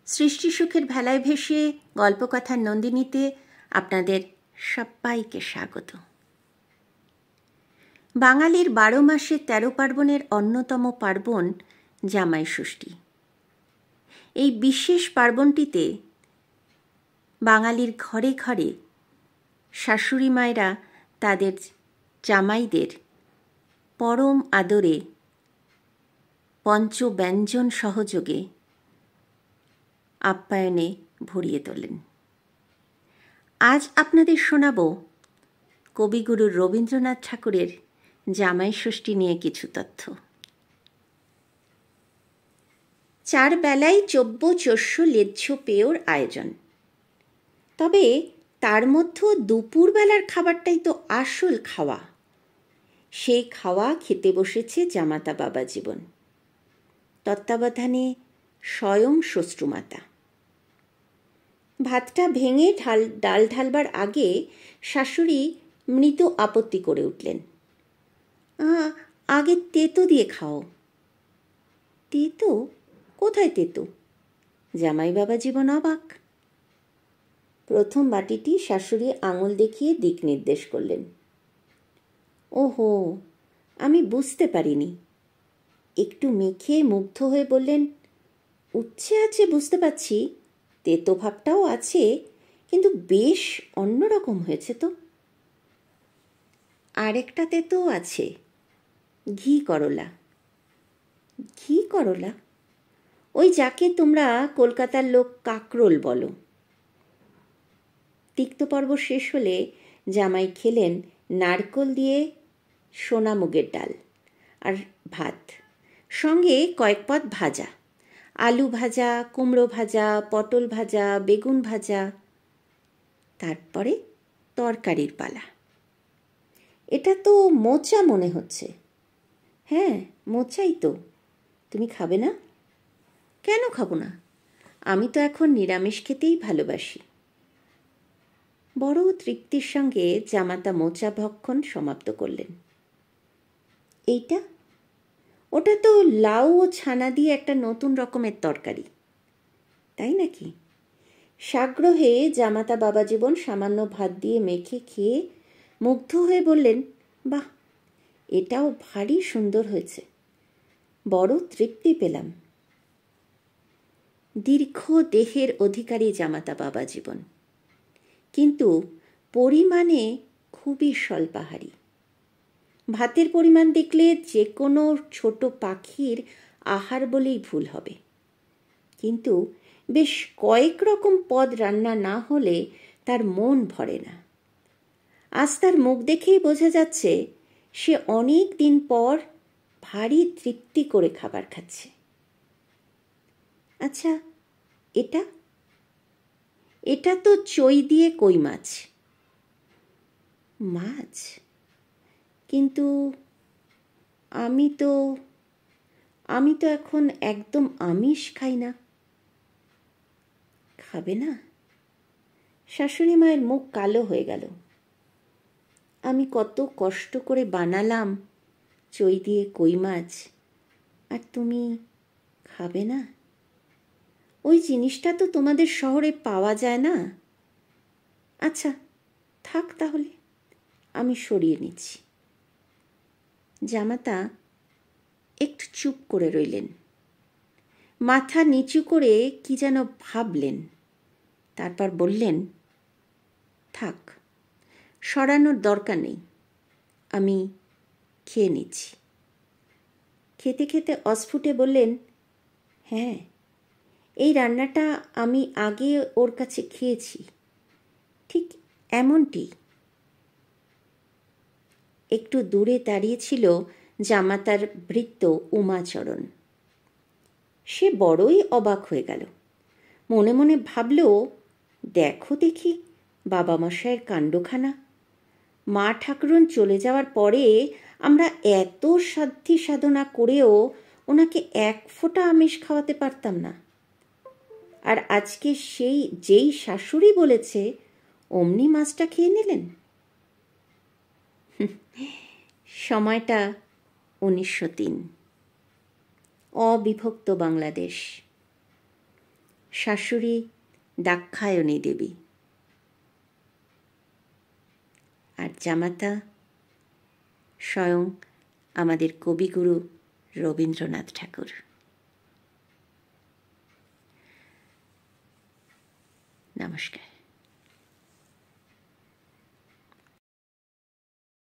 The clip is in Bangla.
সৃষ্টি সুখের ভেলায় ভেসে গল্পকথার নন্দিনীতে আপনাদের সবাইকে স্বাগত। বাঙালির 12 মাসে 13 পার্বণের অন্যতম পার্বণ জামাই ষষ্ঠী। এই বিশেষ পার্বণটিতে বাঙালির ঘরে ঘরে শাশুড়ি মায়েরা তাদের জামাইদের পরম আদরে পঞ্চব্যঞ্জন সহযোগে আপ্যায়নে ভরিয়ে তোলেন। আজ আপনাদের শোনাব কবিগুরু রবীন্দ্রনাথ ঠাকুরের জামাই ষষ্ঠী নিয়ে কিছু তথ্য। 4 বেলায় চব্য চস্য লেজ্জ পেয়র আয়োজন, তবে তার মধ্যে দুপুরবেলার খাবারটাই তো আসল খাওয়া। সেই খাওয়া খেতে বসেছে জামাতা বাবা জীবন, তত্ত্বাবধানে স্বয়ং শ্বশ্রুমাতা। ভাতটা ভেঙে ডাল ঢালবার আগে শাশুড়ি মৃদু আপত্তি করে উঠলেন, আগে তেতো দিয়ে খাও। তেতো? কোথায় তেতো? জামাই বাবা জীবন অবাক। প্রথম বাটিটি শাশুড়ি আঙুল দেখিয়ে দিক নির্দেশ করলেন। ওহো, আমি বুঝতে পারিনি। একটু মেখে মুগ্ধ হয়ে বললেন, উচ্ছে আছে বুঝতে পারছি, তেতো ভাবটাও আছে, কিন্তু বেশ অন্যরকম হয়েছে তো। আরেকটা তেতো আছে, ঘি করলা। ঘি করলা? ওই যাকে তোমরা কলকাতার লোক কাকরোল বলো। তিক্ত পর্ব শেষ হলে জামাই খেলেন নারকোল দিয়ে সোনা মুগের ডাল আর ভাত, সঙ্গে কয়েক পদ ভাজা, আলু ভাজা, কুমড়ো ভাজা, পটল ভাজা, বেগুন ভাজা, তারপরে তরকারির পালা। এটা তো মোচা মনে হচ্ছে। হ্যাঁ, মোচাই তো। তুমি খাবে না? কেন খাবো না? আমি তো এখন নিরামিষ খেতেই ভালোবাসি। বড় তৃপ্তির সঙ্গে জামাতা মোচা ভক্ষণ সমাপ্ত করলেন। এইটা? ওটা তো লাউ ও ছানা দিয়ে একটা নতুন রকমের তরকারি। তাই নাকি? সাগ্রহে জামাতা বাবা জীবন সামান্য ভাত দিয়ে মেখে খেয়ে মুগ্ধ হয়ে বললেন, বাহ, এটাও ভারী সুন্দর হয়েছে, বড় তৃপ্তি পেলাম। দীর্ঘ দেহের অধিকারী জামাতা বাবা জীবন, কিন্তু পরিমাণে খুবই স্বল্পাহারী। ভাতের পরিমাণ দেখলে যে কোনো ছোট পাখির আহার বলেই ভুল হবে, কিন্তু বেশ কয়েক রকম পদ রান্না না হলে তার মন ভরে না। আজ তার মুখ দেখেই বোঝা যাচ্ছে সে অনেক দিন পর ভারী তৃপ্তি করে খাবার খাচ্ছে। আচ্ছা, এটা? এটা তো চই দিয়ে কই মাছ। মাছ? কিন্তু আমি তো এখন একদম আমিষ খাই না। খাবে না? শাশুড়ি মায়ের মুখ কালো হয়ে গেল। আমি কত কষ্ট করে বানালাম চই দিয়ে কই মাছ, আর তুমি খাবে না? ওই জিনিসটা তো তোমাদের শহরে পাওয়া যায় না। আচ্ছা, থাক তাহলে, আমি সরিয়ে নিচ্ছি। জামাতা একটু চুপ করে রইলেন, মাথা নিচু করে কি যেন ভাবলেন, তারপর বললেন, থাক, সরানোর দরকার নেই, আমি খেয়ে নিচ্ছি। খেতে খেতে অস্ফুটে বললেন, হ্যাঁ, এই রান্নাটা আমি আগে ওর কাছে খেয়েছি, ঠিক এমনটি। একটু দূরে দাঁড়িয়েছিল জামাতার ভৃত্য উমাচরণ। সে বড়ই অবাক হয়ে গেল। মনে মনে ভাবল, দেখো দেখি বাবা মশাইয়ের কাণ্ডখানা। মা ঠাকুরন চলে যাওয়ার পরে আমরা এত সাধ্যি সাধনা করেও ওনাকে এক ফোঁটা আমিষ খাওয়াতে পারতাম না, আর আজকে যেই শাশুড়ি বলেছে অমনি মাছটা খেয়ে নিলেন। সময়টা 1903, অবিভক্ত বাংলাদেশ। শাশুড়ি দাক্ষায়ণী দেবী, আর জামাতা স্বয়ং আমাদের কবিগুরু রবীন্দ্রনাথ ঠাকুর। নমস্কার।